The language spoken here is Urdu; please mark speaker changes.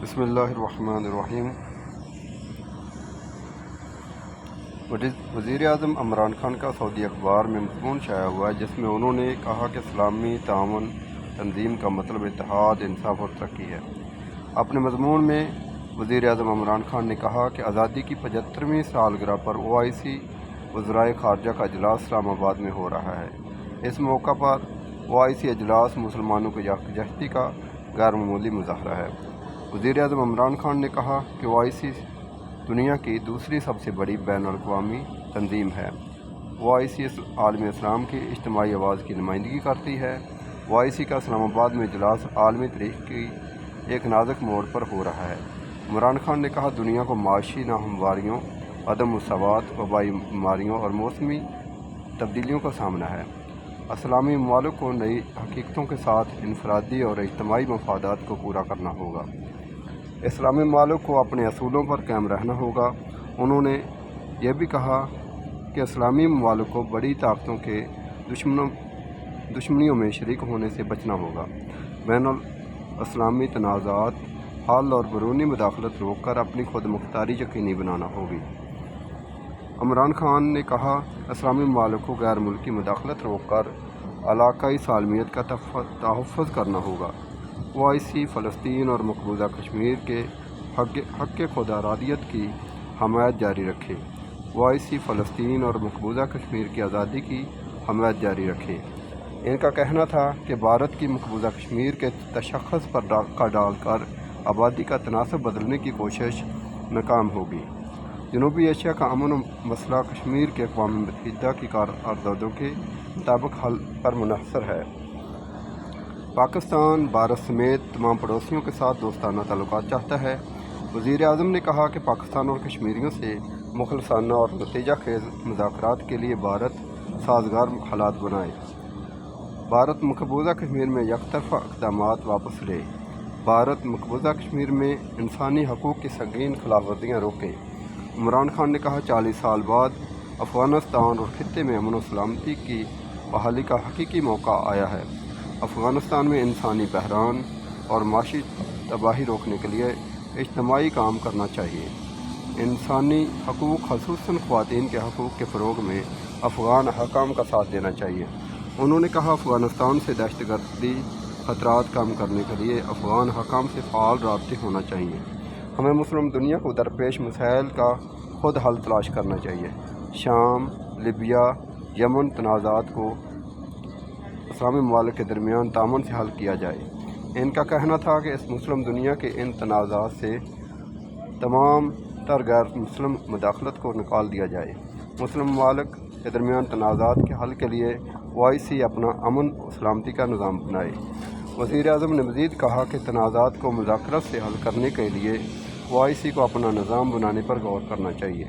Speaker 1: بسم اللہ الرحمن الرحیم۔ وزیر اعظم عمران خان کا سعودی اخبار میں مضمون شائع ہوا ہے جس میں انہوں نے کہا کہ اسلامی تعاون تنظیم کا مطلب اتحاد، انصاف اور ترقی ہے۔ اپنے مضمون میں وزیر اعظم عمران خان نے کہا کہ آزادی کی 75ویں سالگرہ پر OIC وزرائے خارجہ کا اجلاس اسلام آباد میں ہو رہا ہے۔ اس موقع پر OIC اجلاس مسلمانوں کی یکجہتی کا غیر معمولی مظاہرہ ہے۔ وزیر اعظم عمران خان نے کہا کہ OIC دنیا کی دوسری سب سے بڑی بین الاقوامی تنظیم ہے۔ OIC عالم اسلام کی اجتماعی آواز کی نمائندگی کرتی ہے۔ OIC کا اسلام آباد میں اجلاس عالمی تاریخ کی ایک نازک موڑ پر ہو رہا ہے۔ عمران خان نے کہا دنیا کو معاشی ناہمواریوں، عدم مساوات، وبائی بیماریوں اور موسمی تبدیلیوں کا سامنا ہے۔ اسلامی ممالک کو نئی حقیقتوں کے ساتھ انفرادی اور اجتماعی مفادات کو پورا کرنا ہوگا۔ اسلامی ممالک کو اپنے اصولوں پر قائم رہنا ہوگا۔ انہوں نے یہ بھی کہا کہ اسلامی ممالک کو بڑی طاقتوں کے دشمنیوں میں شریک ہونے سے بچنا ہوگا۔ بین الاسلامی تنازعات حل اور بیرونی مداخلت روک کر اپنی خود مختاری یقینی بنانا ہوگی۔ عمران خان نے کہا اسلامی ممالک کو غیر ملکی مداخلت روک کر علاقائی سالمیت کا تحفظ کرنا ہوگا۔ OIC فلسطین اور مقبوضہ کشمیر کے حق خود ارادیت کی حمایت جاری رکھے۔ OIC فلسطین اور مقبوضہ کشمیر کی آزادی کی حمایت جاری رکھے۔ ان کا کہنا تھا کہ بھارت کی مقبوضہ کشمیر کے تشخص پر ڈال کر آبادی کا تناسب بدلنے کی کوشش ناکام ہوگی۔ جنوبی ایشیا کا امن و مسئلہ کشمیر کے اقوام متحدہ کی قراردادوں کے مطابق حل پر منحصر ہے۔ پاکستان بھارت سمیت تمام پڑوسیوں کے ساتھ دوستانہ تعلقات چاہتا ہے۔ وزیر اعظم نے کہا کہ پاکستان اور کشمیریوں سے مخلصانہ اور نتیجہ خیز مذاکرات کے لیے بھارت سازگار حالات بنائے۔ بھارت مقبوضہ کشمیر میں یک طرفہ اقدامات واپس لے۔ بھارت مقبوضہ کشمیر میں انسانی حقوق کی سنگین خلاف ورزیاں روکے۔ عمران خان نے کہا 40 سال بعد افغانستان اور خطے میں امن و سلامتی کی بحالی کا حقیقی موقع آیا ہے۔ افغانستان میں انسانی بحران اور معاشی تباہی روکنے کے لیے اجتماعی کام کرنا چاہیے۔ انسانی حقوق خصوصاً خواتین کے حقوق کے فروغ میں افغان حکام کا ساتھ دینا چاہیے۔ انہوں نے کہا افغانستان سے دہشت گردی خطرات کم کرنے کے لیے افغان حکام سے فعال رابطے ہونا چاہیے۔ ہمیں مسلم دنیا کو درپیش مسائل کا خود حل تلاش کرنا چاہیے۔ شام، لیبیا، یمن تنازعات کو اسلامی ممالک کے درمیان تعاون سے حل کیا جائے۔ ان کا کہنا تھا کہ اس مسلم دنیا کے ان تنازعات سے تمام تر غیر مسلم مداخلت کو نکال دیا جائے۔ مسلم ممالک کے درمیان تنازعات کے حل کے لیے OIC اپنا امن و سلامتی کا نظام بنائے۔ وزیر اعظم نے مزید کہا کہ تنازعات کو مذاکرات سے حل کرنے کے لیے OIC کو اپنا نظام بنانے پر غور کرنا چاہیے۔